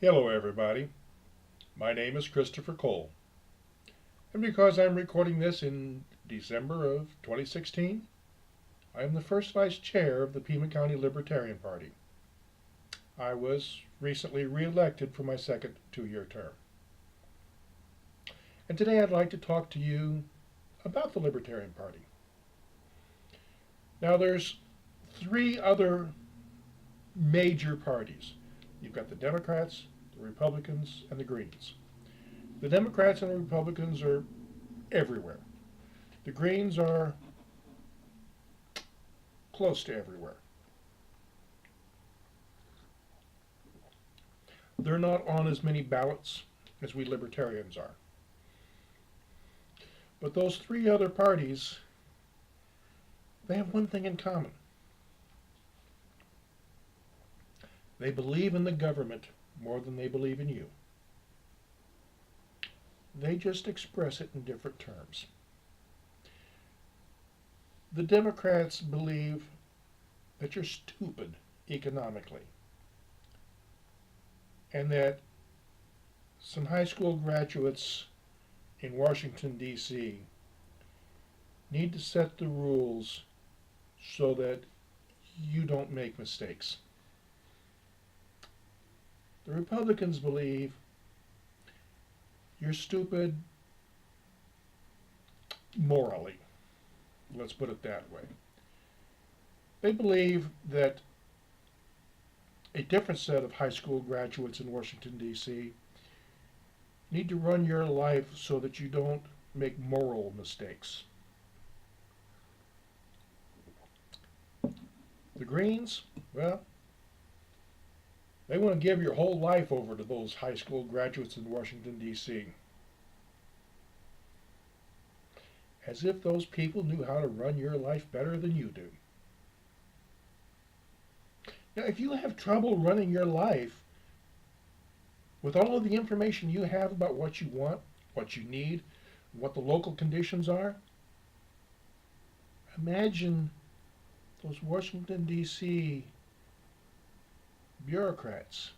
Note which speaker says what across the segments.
Speaker 1: Hello everybody, my name is Christopher Cole, and because I'm recording this in December of 2016, I am the first vice chair of the Pima County Libertarian Party. I was recently re-elected for my second two-year term. And today I'd like to talk to you about the Libertarian Party. Now there's three other major parties. You've got the Democrats, the Republicans, and the Greens. The Democrats and the Republicans are everywhere. The Greens are close to everywhere. They're not on as many ballots as we Libertarians are. But those three other parties, they have one thing in common. They believe in the government more than they believe in you. They just express it in different terms. The Democrats believe that you're stupid economically, and that some high school graduates in Washington, D.C. need to set the rules so that you don't make mistakes. The Republicans believe you're stupid morally. Let's put it that way. They believe that a different set of high school graduates in Washington, D.C. need to run your life so that you don't make moral mistakes. The Greens, well, they want to give your whole life over to those high school graduates in Washington, D.C. As if those people knew how to run your life better than you do. Now, if you have trouble running your life with all of the information you have about what you want, what you need, what the local conditions are, imagine those Washington, D.C. bureaucrats,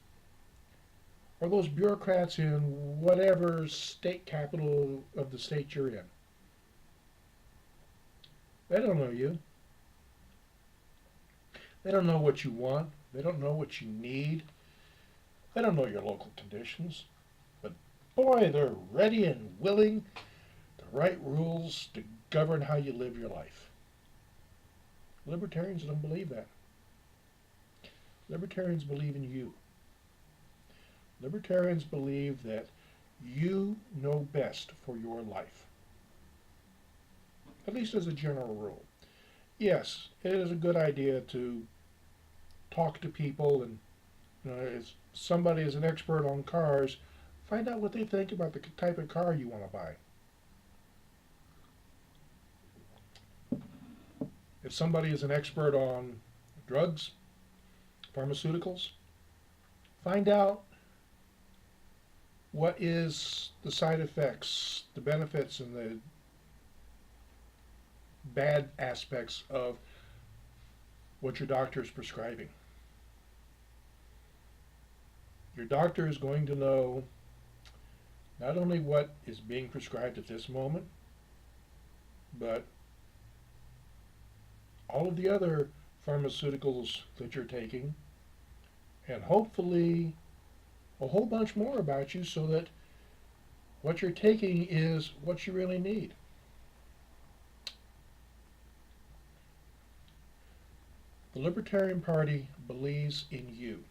Speaker 1: or those bureaucrats in whatever state capital of the state you're in. They don't know you. They don't know what you want. They don't know what you need. They don't know your local conditions. But boy, they're ready and willing to write rules to govern how you live your life. Libertarians don't believe that. Libertarians believe in you. Libertarians believe that you know best for your life. At least as a general rule. Yes, it is a good idea to talk to people, and if somebody is an expert on cars, find out what they think about the type of car you want to buy. If somebody is an expert on drugs, pharmaceuticals, find out what is the side effects, the benefits, and the bad aspects of what your doctor is prescribing. Your doctor is going to know not only what is being prescribed at this moment, but all of the other pharmaceuticals that you're taking, and hopefully a whole bunch more about you, so that what you're taking is what you really need. The Libertarian Party believes in you.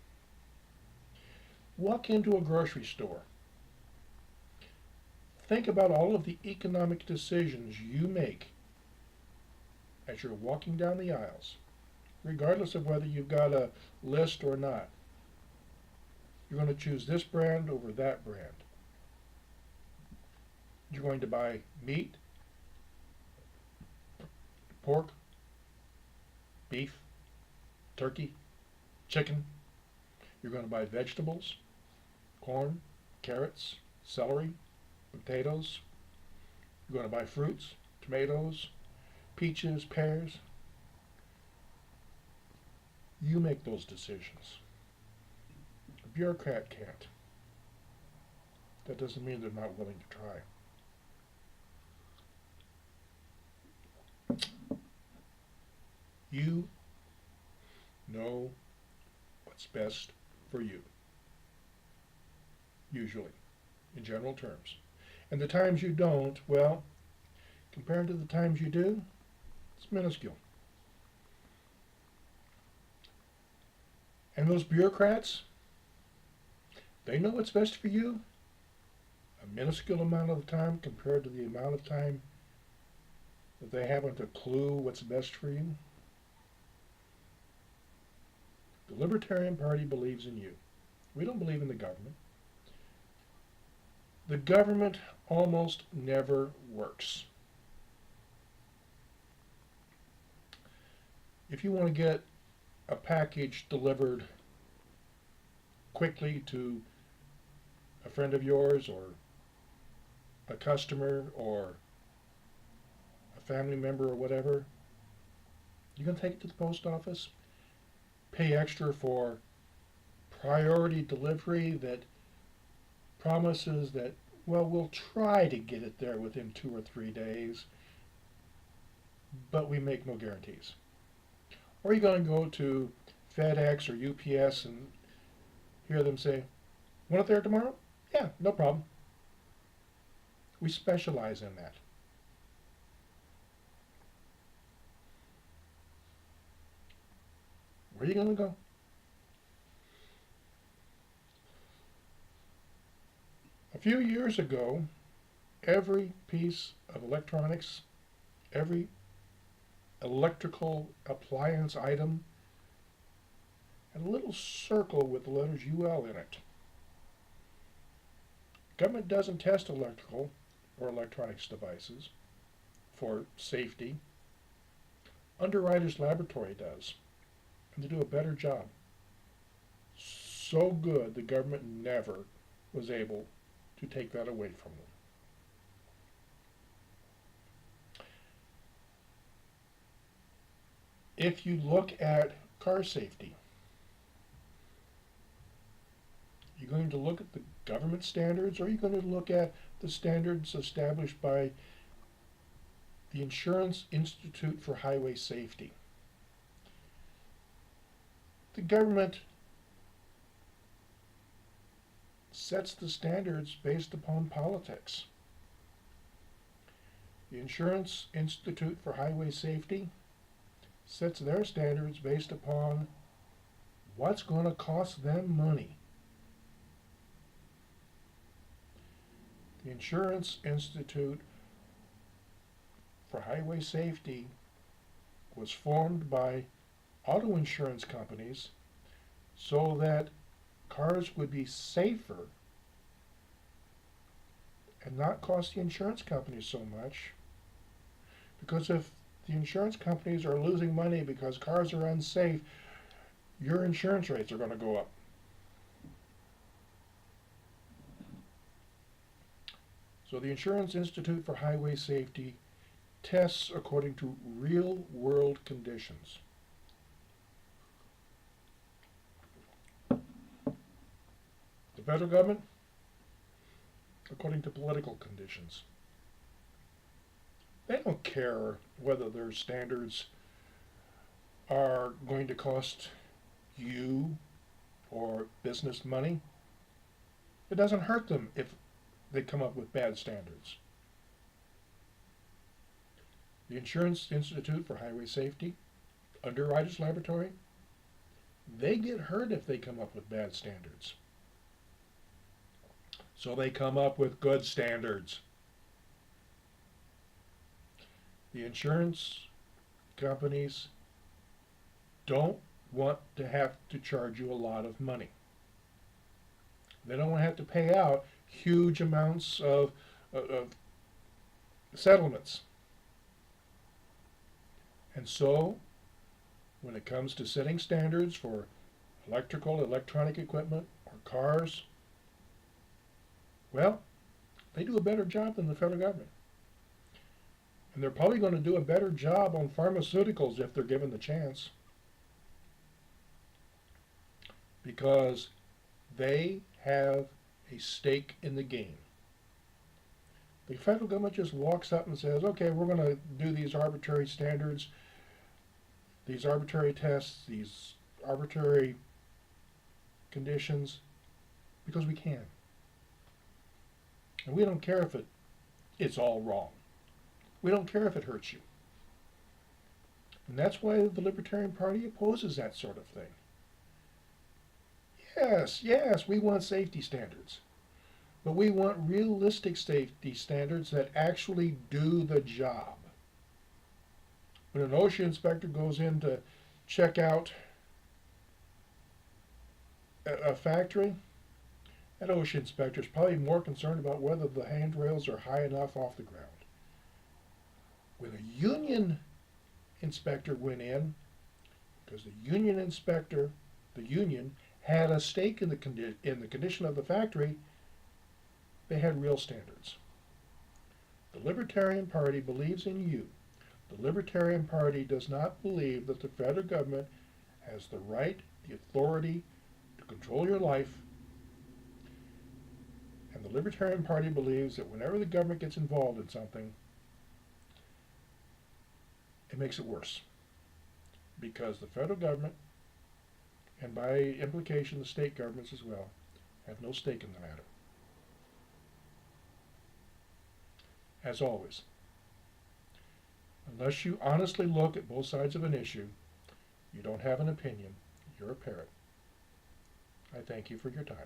Speaker 1: Walk into a grocery store. Think about all of the economic decisions you make as you're walking down the aisles, regardless of whether you've got a list or not. You're going to choose this brand over that brand. You're going to buy meat, pork, beef, turkey, chicken. You're going to buy vegetables, corn, carrots, celery, potatoes. You're going to buy fruits, tomatoes, peaches, pears. You make those decisions. A bureaucrat can't. That doesn't mean they're not willing to try. You know what's best for you, usually, in general terms. And the times you don't, well, compared to the times you do, it's minuscule. And those bureaucrats, they know what's best for you a minuscule amount of the time compared to the amount of time that they haven't a clue what's best for you. The Libertarian Party believes in you. We don't believe in the government. The government almost never works. If you want to get a package delivered quickly to a friend of yours or a customer or a family member or whatever, you're going to take it to the post office, pay extra for priority delivery that promises that, well, we'll try to get it there within 2 or 3 days, but we make no guarantees. Or you're going to go to FedEx or UPS and hear them say, want it there tomorrow? Yeah, no problem. We specialize in that. Where are you going to go? A few years ago, every piece of electronics, every electrical appliance item had a little circle with the letters UL in it. Government doesn't test electrical or electronics devices for safety. Underwriters Laboratory does, and they do a better job. So good the government never was able to take that away from them. If you look at car safety, you're going to look at the government standards, or you're going to look at the standards established by the Insurance Institute for Highway Safety. The government sets the standards based upon politics. The Insurance Institute for Highway Safety sets their standards based upon what's going to cost them money. The Insurance Institute for Highway Safety was formed by auto insurance companies so that cars would be safer and not cost the insurance companies so much. Because if the insurance companies are losing money because cars are unsafe, your insurance rates are going to go up. So the Insurance Institute for Highway Safety tests according to real-world conditions. The federal government, according to political conditions. They don't care whether their standards are going to cost you or business money. It doesn't hurt them if they come up with bad standards. The Insurance Institute for Highway Safety, Underwriters Laboratory, they get hurt if they come up with bad standards. So they come up with good standards. The insurance companies don't want to have to charge you a lot of money. They don't want to have to pay out huge amounts of settlements. And so, when it comes to setting standards for electrical, electronic equipment, or cars, well, they do a better job than the federal government. And they're probably going to do a better job on pharmaceuticals if they're given the chance. Because they have a stake in the game. The federal government just walks up and says, okay, we're going to do these arbitrary standards, these arbitrary tests, these arbitrary conditions, because we can. And we don't care if it's all wrong. We don't care if it hurts you. And that's why the Libertarian Party opposes that sort of thing. Yes, we want safety standards. But we want realistic safety standards that actually do the job. When an OSHA inspector goes in to check out a factory, that OSHA inspector is probably more concerned about whether the handrails are high enough off the ground. When a union inspector went in, because the union inspector, the union, had a stake in the condition of the factory, they had real standards. The Libertarian Party believes in you. The Libertarian Party does not believe that the federal government has the right, the authority to control your life. And the Libertarian Party believes that whenever the government gets involved in something, it makes it worse. Because the federal government, and by implication the state governments as well, have no stake in the matter. As always, unless you honestly look at both sides of an issue, you don't have an opinion. You're a parrot. I thank you for your time.